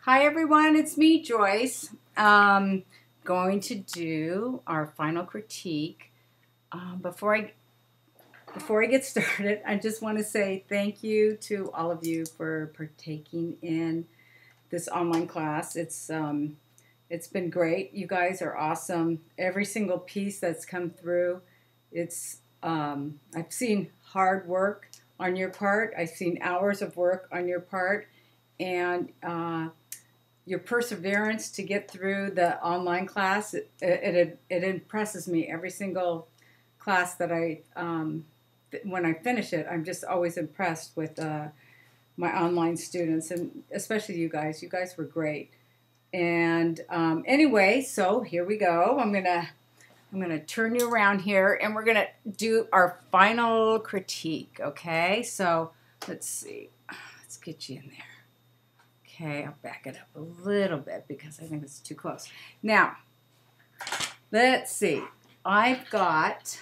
Hi everyone, it's me, Joyce. Going to do our final critique. Before I get started, I just want to say thank you to all of you for partaking in this online class. It's been great. You guys are awesome. Every single piece that's come through, I've seen hard work on your part. I've seen hours of work on your part, and your perseverance to get through the online class, it impresses me. Every single class that when I finish it, I'm just always impressed with my online students, and especially you guys. You guys were great. And anyway, so here we go. I'm gonna turn you around here, and we're gonna do our final critique. Okay, so let's see. Let's get you in there. Okay, I'll back it up a little bit because I think it's too close. Now, let's see. I've got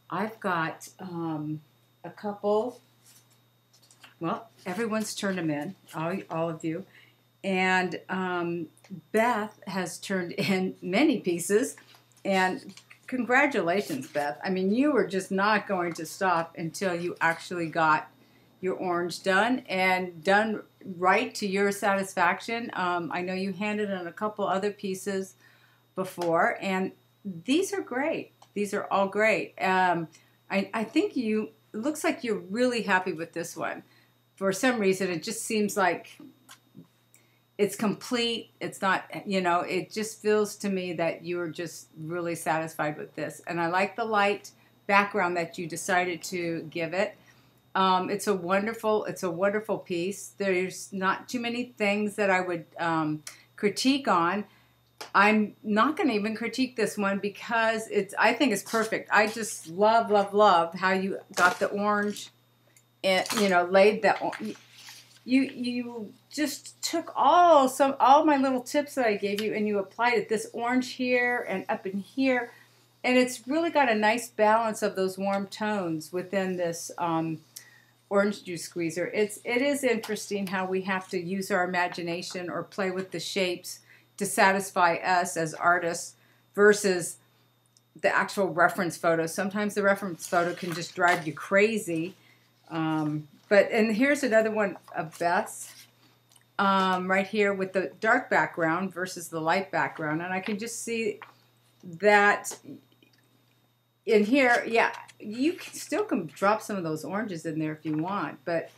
a couple. Well, everyone's turned them in, all of you, and Beth has turned in many pieces. And congratulations, Beth. I mean, you were just not going to stop until you actually got your orange done, and done right to your satisfaction. I know you handed in a couple other pieces before, and these are great. These are all great. I think it looks like you're really happy with this one. For some reason, it just seems like it's complete. It's not, it just feels to me that you're just really satisfied with this. And I like the light background that you decided to give it. It's a wonderful piece. There's not too many things that I would critique on. I'm not going to even critique this one because I think it's perfect. I just love how you got the orange and, laid that. You just took all my little tips that I gave you, and you applied it. This orange here and up in here, and it's really got a nice balance of those warm tones within this orange juice squeezer. It is interesting how we have to use our imagination or play with the shapes to satisfy us as artists versus the actual reference photo. Sometimes the reference photo can just drive you crazy. And here's another one of Beth's right here with the dark background versus the light background. And I can just see that in here, yeah, you still can drop some of those oranges in there if you want, but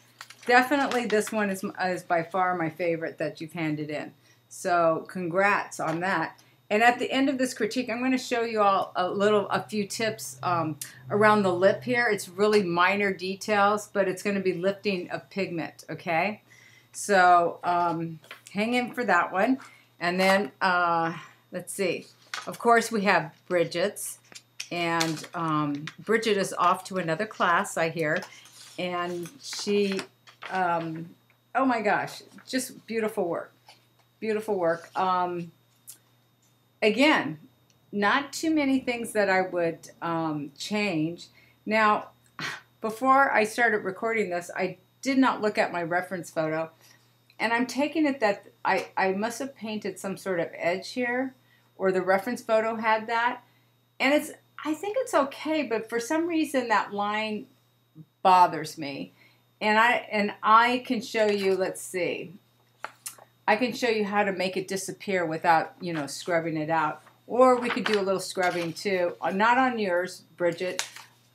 definitely this one is by far my favorite that you've handed in. So congrats on that. And at the end of this critique, I'm going to show you all a few tips around the lip here. It's really minor details, but it's going to be lifting of pigment, okay? So hang in for that one. And then let's see. Of course, we have Bridget's. And Bridget is off to another class, I hear. And she, oh my gosh, just beautiful work. Beautiful work. Again, not too many things that I would change. Now, before I started recording this, I did not look at my reference photo. And I'm taking it that I must have painted some sort of edge here, or the reference photo had that. And I think it's okay, but for some reason that line bothers me. And I can show you, let's see. I can show you how to make it disappear without, scrubbing it out. Or we could do a little scrubbing too. Not on yours, Bridget,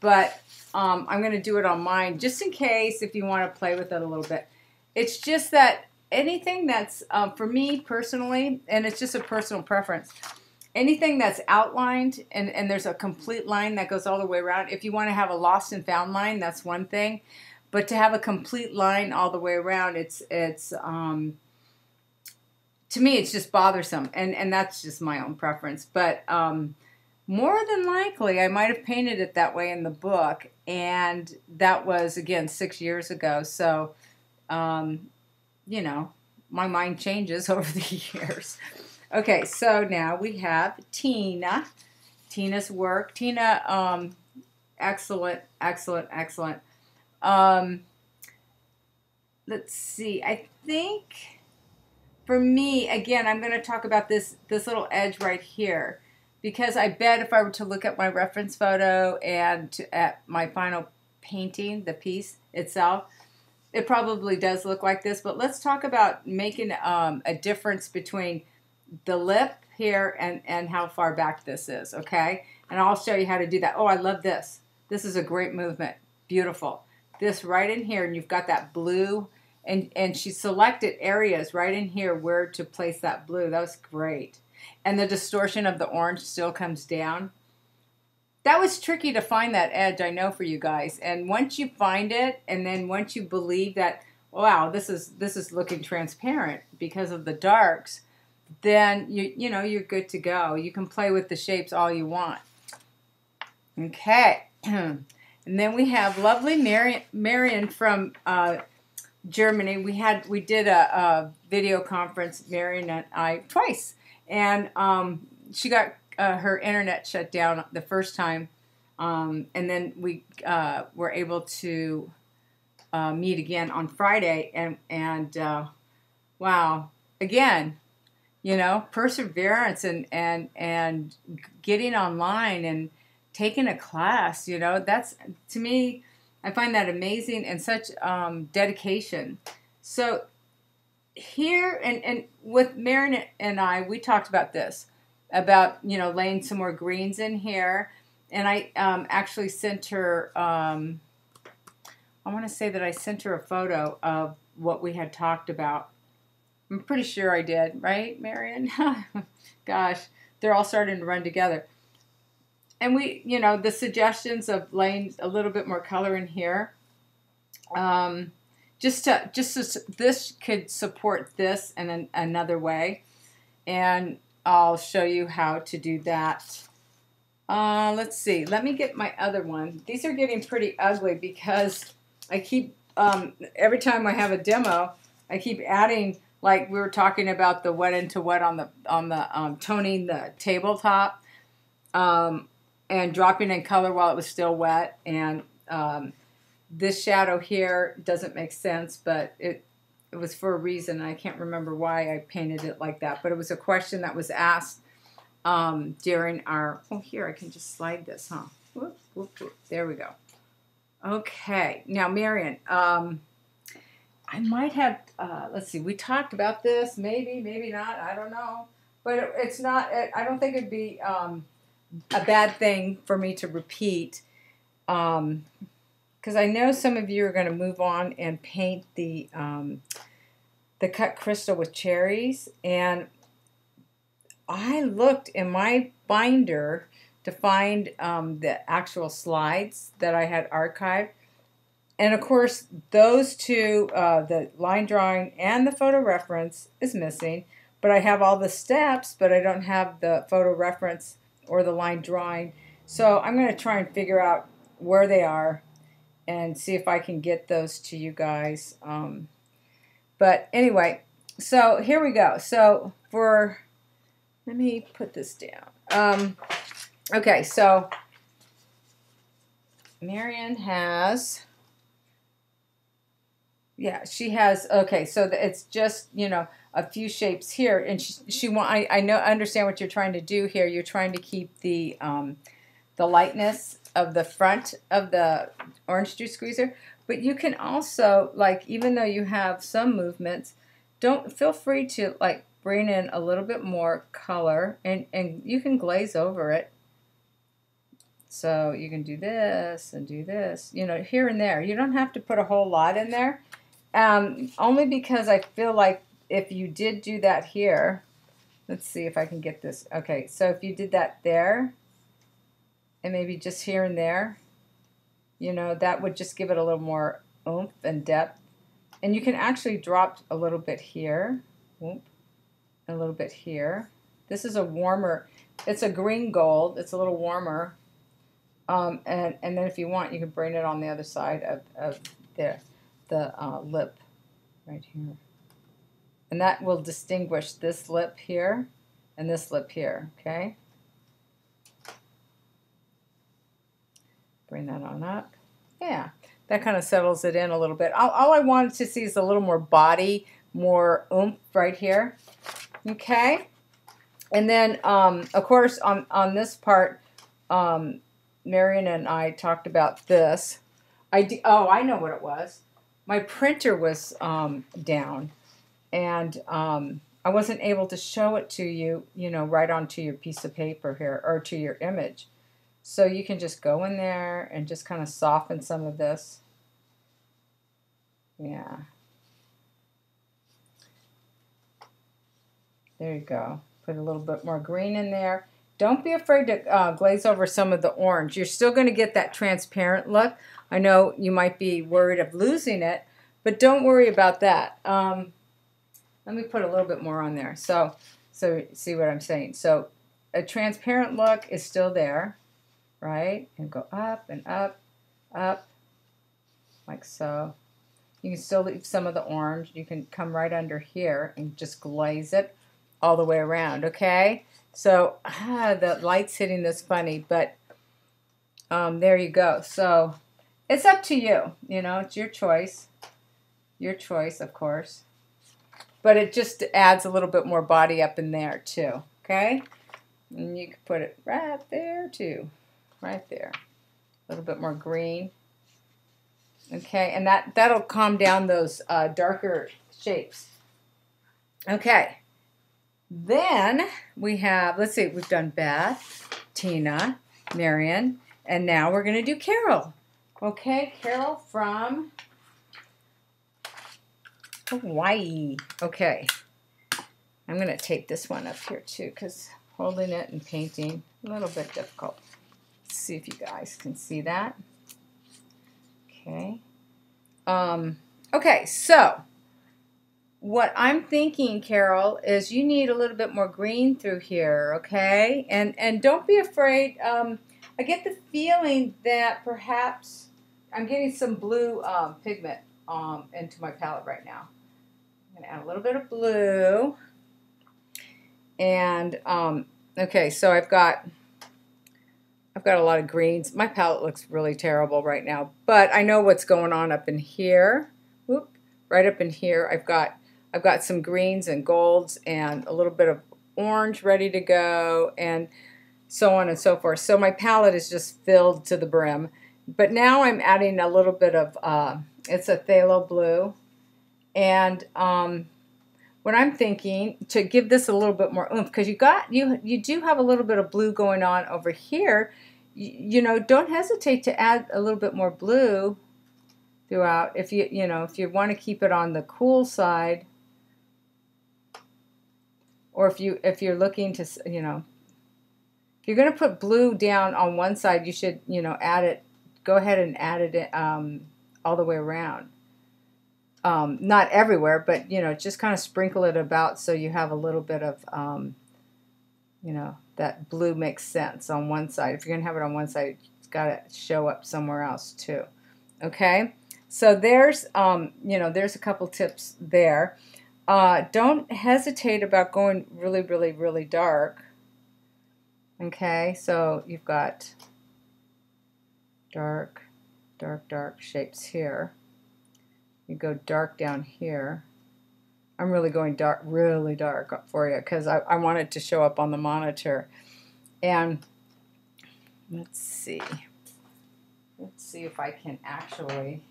but I'm going to do it on mine just in case if you want to play with it a little bit. It's just that anything that's, for me personally, and it's just a personal preference, anything that's outlined and there's a complete line that goes all the way around. If you want to have a lost and found line, that's one thing. But to have a complete line all the way around, to me, it's just bothersome. And that's just my own preference. But more than likely, I might have painted it that way in the book. And that was, again, 6 years ago. So, my mind changes over the years. Okay, so now we have Tina. Tina's work. Tina, excellent. Let's see. I think for me, again, I'm going to talk about this little edge right here, because I bet if I were to look at my reference photo and at my final painting, the piece itself, it probably does look like this. But let's talk about making a difference between the lip here and how far back this is, okay? And I'll show you how to do that. Oh, I love this. This is a great movement. Beautiful. This right in here, and you've got that blue, and she selected areas right in here where to place that blue. That was great. And the distortion of the orange still comes down. That was tricky to find that edge, I know, for you guys. And once you find it, and then once you believe that, wow, this is looking transparent because of the darks, then you know you're good to go. You can play with the shapes all you want. Okay. And then we have lovely Marion from Germany. We did a video conference, Marion and I, twice. And she got her internet shut down the first time, and then we were able to meet again on Friday, and wow, again, you know, perseverance and getting online and taking a class, you know, that's, to me, I find that amazing, and such dedication. So here, and with Marion and I, we talked about this, about, you know, laying some more greens in here. And I actually sent her, I want to say that I sent her a photo of what we had talked about. I'm pretty sure I did, right, Marion? Gosh, they're all starting to run together. And we, you know, the suggestions of laying a little bit more color in here. Just so this could support this in another way. And I'll show you how to do that. Let's see. Let me get my other one. These are getting pretty ugly because I keep, every time I have a demo, I keep adding, like we were talking about the wet into wet on the toning the tabletop, and dropping in color while it was still wet. And this shadow here doesn't make sense, but it was for a reason. I can't remember why I painted it like that, but it was a question that was asked during our, oh, here, I can just slide this, huh? Whoop, whoop, whoop. There we go. Okay, now Marion, I might have, let's see, we talked about this, maybe not, I don't know, but it's not, I don't think it'd be a bad thing for me to repeat, because I know some of you are going to move on and paint the cut crystal with cherries, and I looked in my binder to find the actual slides that I had archived. And of course, those two, the line drawing and the photo reference, is missing. But I have all the steps, but I don't have the photo reference or the line drawing. So I'm going to try and figure out where they are and see if I can get those to you guys. But anyway, so here we go. So let me put this down. Okay, so Marion has, yeah, she has, okay, so it's just, you know, a few shapes here, and I understand what you're trying to do here. You're trying to keep the lightness of the front of the orange juice squeezer, but you can also, like, even though you have some movements, feel free to, like, bring in a little bit more color, and you can glaze over it. So you can do this and do this, you know, here and there. You don't have to put a whole lot in there, only because I feel like if you did do that here, let's see if I can get this. Okay, so if you did that there, and maybe just here and there, you know, that would just give it a little more oomph and depth. And you can actually drop a little bit here, oomph, and a little bit here. This is a warmer, it's a green gold, it's a little warmer. And then if you want, you can bring it on the other side of the lip right here. And that will distinguish this lip here and this lip here, okay? Bring that on up. Yeah, that kind of settles it in a little bit. All I wanted to see is a little more body more oomph right here. Okay. And then, of course, on this part, Marion and I talked about this. Oh, I know what it was. My printer was down, and I wasn't able to show it to you, right onto your piece of paper here, or to your image. So you can just go in there and just kind of soften some of this. Yeah. There you go. Put a little bit more green in there. Don't be afraid to glaze over some of the orange. You're still going to get that transparent look. I know you might be worried of losing it, but don't worry about that. Let me put a little bit more on there. So see what I'm saying. So a transparent look is still there, right? And go up and up, up, like so. You can still leave some of the orange. You can come right under here and just glaze it all the way around, okay? So the light's hitting this funny, but there you go. So it's up to you. It's your choice. Your choice, of course. But it just adds a little bit more body up in there too, okay? And you can put it right there too, right there. A little bit more green. Okay, and that'll calm down those darker shapes. Okay. Then we have, let's see, we've done Beth, Tina, Marion, and now we're going to do Carol. Okay, Carol from Hawaii. Okay, I'm going to take this one up here too because holding it and painting, a little bit difficult. Let's see if you guys can see that. Okay. Okay, so what I'm thinking, Carol, is you need a little bit more green through here, okay? And don't be afraid. I get the feeling that perhaps I'm getting some blue pigment into my palette right now. I'm going to add a little bit of blue. And, okay, so I've got a lot of greens. My palette looks really terrible right now, but I know what's going on up in here. Whoop, right up in here. I've got some greens and golds and a little bit of orange ready to go and so on and so forth. So my palette is just filled to the brim. But now I'm adding a little bit of, it's a phthalo blue. And what I'm thinking, to give this a little bit more oomph, because you do have a little bit of blue going on over here. Don't hesitate to add a little bit more blue throughout if you want to keep it on the cool side, or if you're looking to, if you're going to put blue down on one side, you should add it, go ahead and add it all the way around. Not everywhere, but just kind of sprinkle it about so you have a little bit of that blue makes sense on one side. If you're going to have it on one side, it's got to show up somewhere else too. Okay, so there's there's a couple tips there. Don't hesitate about going really, really, really dark. Okay, so you've got dark, dark, dark shapes here. You go dark down here. I'm really going dark, really dark for you because I want it to show up on the monitor. And let's see if I can actually.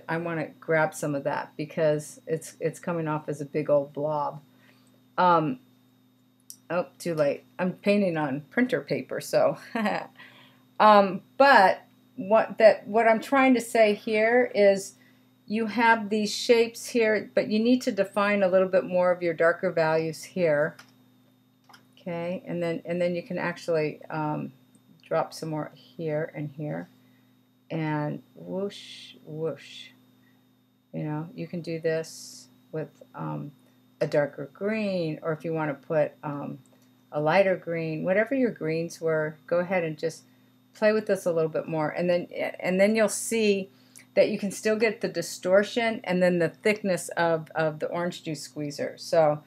I want to grab some of that because it's coming off as a big old blob. Oh, too late. I'm painting on printer paper, so. But what I'm trying to say here is you have these shapes here, but you need to define a little bit more of your darker values here. Okay, and then you can actually drop some more here and here, and whoosh, whoosh. You can do this with a darker green, or if you want to put a lighter green, whatever your greens were, go ahead and just play with this a little bit more, and then you'll see that you can still get the distortion and then the thickness of the orange juice squeezer. So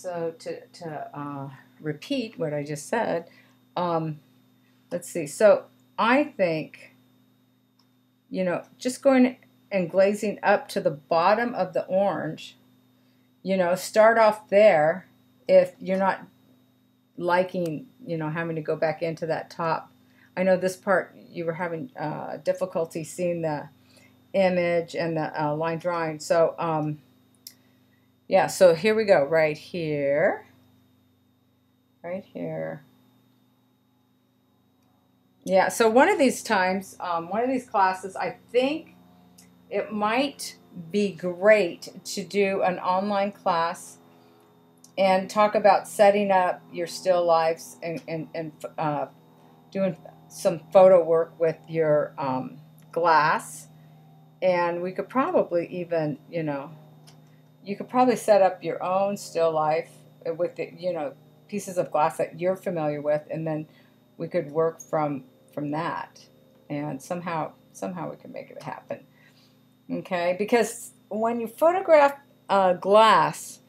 to repeat what I just said, let's see. So I think you know, just going and glazing up to the bottom of the orange. You know, start off there if you're not liking, you know, having to go back into that top. I know this part you were having difficulty seeing the image and the line drawing. So, yeah, so here we go, right here. Right here. Yeah, so one of these times, one of these classes, I think it might be great to do an online class and talk about setting up your still lifes and doing some photo work with your glass. And we could probably even, you know, you could probably set up your own still life with the, you know, pieces of glass that you're familiar with, and then we could work from that, and somehow we can make it happen. Okay, because when you photograph glass,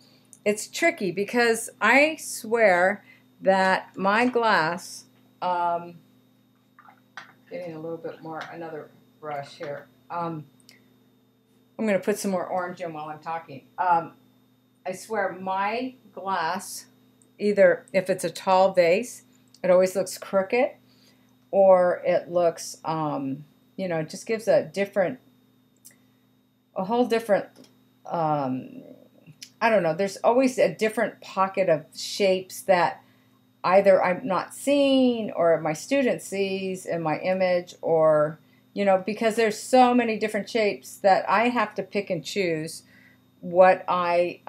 it's tricky because I swear that my glass, getting a little bit more, another brush here. I'm going to put some more orange in while I'm talking. I swear my glass, either if it's a tall vase, it always looks crooked, or it looks, you know, it just gives a whole different, I don't know, there's always a different pocket of shapes that either I'm not seeing or my student sees in my image, or, you know, because there's so many different shapes that I have to pick and choose what I,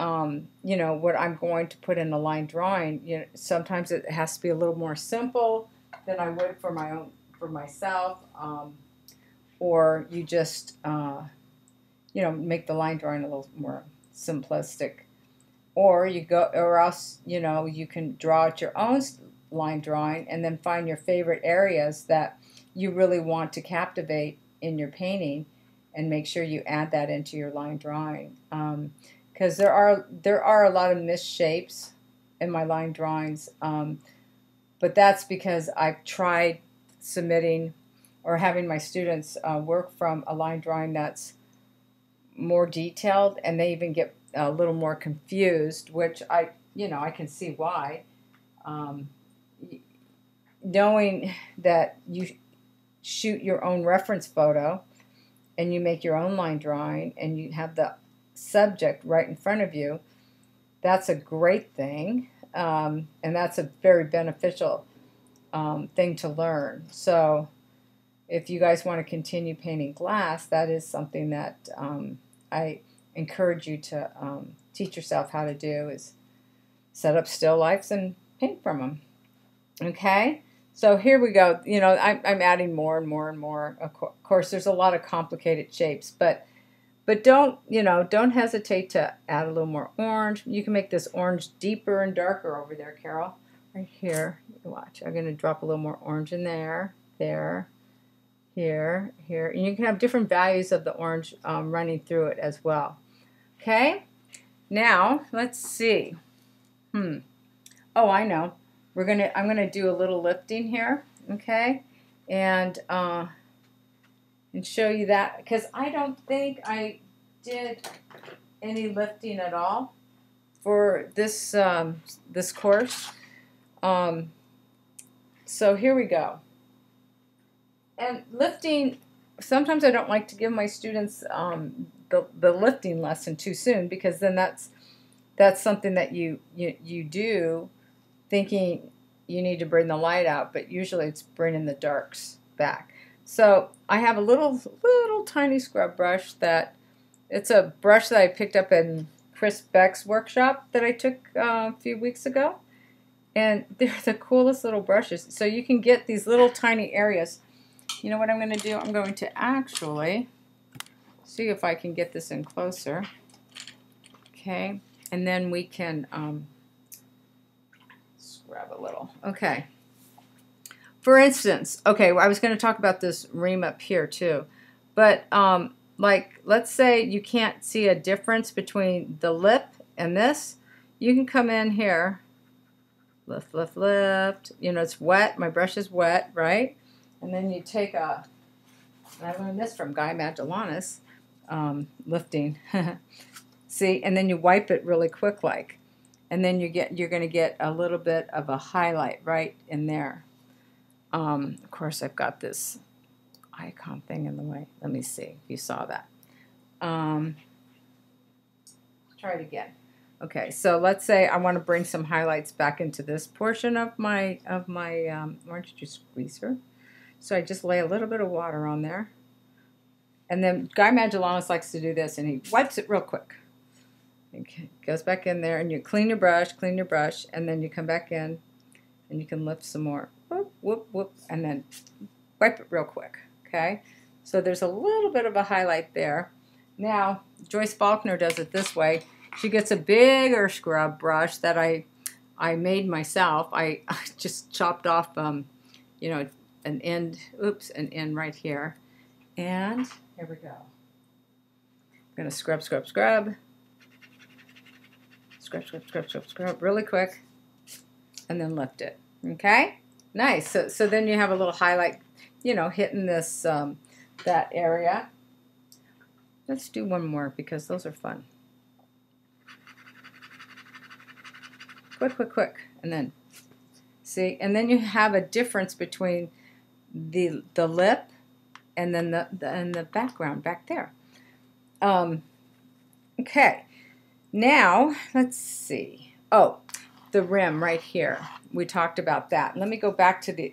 you know, what I'm going to put in a line drawing. You know, sometimes it has to be a little more simple than I would for myself, or you just, you know, make the line drawing a little more simplistic, or else, you know, you can draw out your own line drawing and then find your favorite areas that you really want to captivate in your painting, and make sure you add that into your line drawing. Because there are a lot of missed shapes in my line drawings, but that's because I've tried submitting or having my students work from a line drawing that's more detailed, and they even get a little more confused, which you know, I can see why. Knowing that you shoot your own reference photo and you make your own line drawing and you have the subject right in front of you, that's a great thing, and that's a very beneficial thing to learn. So if you guys want to continue painting glass, that is something that I encourage you to teach yourself how to do, is set up still lifes and paint from them. Okay, so here we go. You know, I'm adding more and more and more. Of course, there's a lot of complicated shapes, but don't, you know, don't hesitate to add a little more orange. You can make this orange deeper and darker over there, Carol. Right here, watch. I'm going to drop a little more orange in there, here, and you can have different values of the orange running through it as well. Okay, now let's see. Oh, I know. I'm gonna do a little lifting here, okay, and show you that, because I don't think I did any lifting at all for this this course. So here we go. And lifting, sometimes I don't like to give my students the lifting lesson too soon, because then that's something that you do thinking you need to bring the light out, but usually it's bringing the darks back. So I have a little tiny scrub brush it's a brush that I picked up in Chris Beck's workshop that I took a few weeks ago, and they're the coolest little brushes. So you can get these little tiny areas. You know what I'm going to do? I'm going to actually see if I can get this in closer. Okay, and then we can grab a little. Okay. For instance, okay, well, I was going to talk about this ream up here too, but like, let's say you can't see a difference between the lip and this. You can come in here, lift, lift, lift. You know, it's wet. My brush is wet, right? And then you take a I learned this from Guy Magellanis, lifting. See, and then you wipe it really quick like. And then you're going to get a little bit of a highlight right in there. Of course, I've got this icon thing in the way. Let me see if you saw that. Try it again. Okay, so let's say I want to bring some highlights back into this portion of my orange juice squeezer. So I just lay a little bit of water on there. And then Guy Magellanis likes to do this, and he wipes it real quick. Okay, goes back in there, and you clean your brush, and then you come back in, and you can lift some more. Whoop, whoop, whoop, and then wipe it real quick. Okay, so there's a little bit of a highlight there. Now, Joyce Faulkner does it this way. She gets a bigger scrub brush that I made myself. I just chopped off, you know, an end right here. And here we go. I'm going to scrub, scrub, scrub. Scrub, scrub, scrub, scrub, scrub really quick. And then lift it. Okay? Nice. So then you have a little highlight, you know, hitting this, that area. Let's do one more because those are fun. Quick, quick, quick. And then, see? And then you have a difference between the lip and then the background back there. Okay. Now, let's see. Oh, the rim right here. We talked about that. Let me go back to the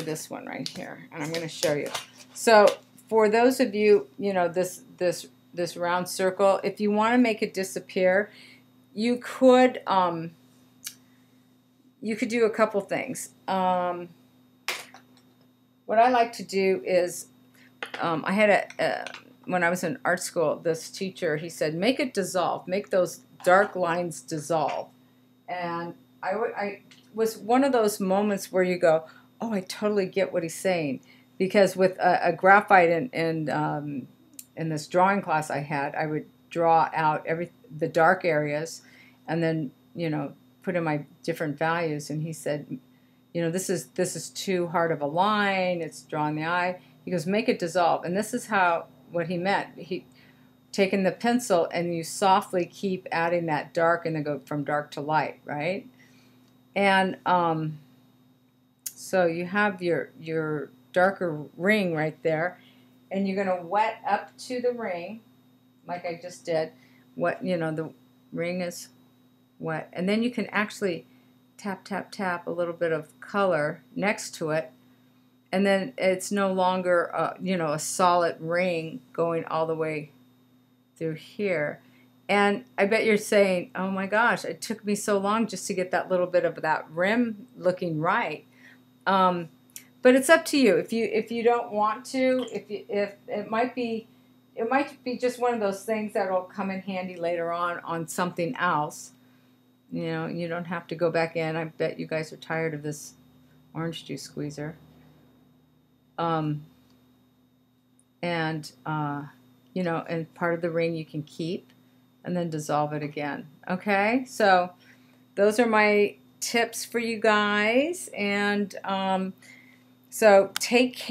this one right here, and I'm going to show you. So, for those of you, you know, this round circle, if you want to make it disappear, you could do a couple things. What I like to do is, I had when I was in art school, this teacher, he said, make it dissolve, make those dark lines dissolve. And I was one of those moments where you go, oh, I totally get what he's saying. Because with a graphite in this drawing class I had, I would draw out the dark areas and then, you know, put in my different values. And he said, you know, this is too hard of a line, it's drawing the eye. He goes, make it dissolve. And this is what he meant. He taking the pencil and you softly keep adding that dark and then go from dark to light, right? And so you have your darker ring right there, and you're going to wet up to the ring like I just did. You know, the ring is wet, and then you can actually tap, tap, tap a little bit of color next to it, and then it's no longer you know, a solid ring going all the way through here. And I bet you're saying, oh my gosh, it took me so long just to get that little bit of that rim looking right. But it's up to you. If you don't want to, if it might be just one of those things that'll come in handy later on something else. You know, you don't have to go back in. I bet you guys are tired of this orange juice squeezer. You know, and part of the ring you can keep and then dissolve it again. Okay, so those are my tips for you guys, and so take care.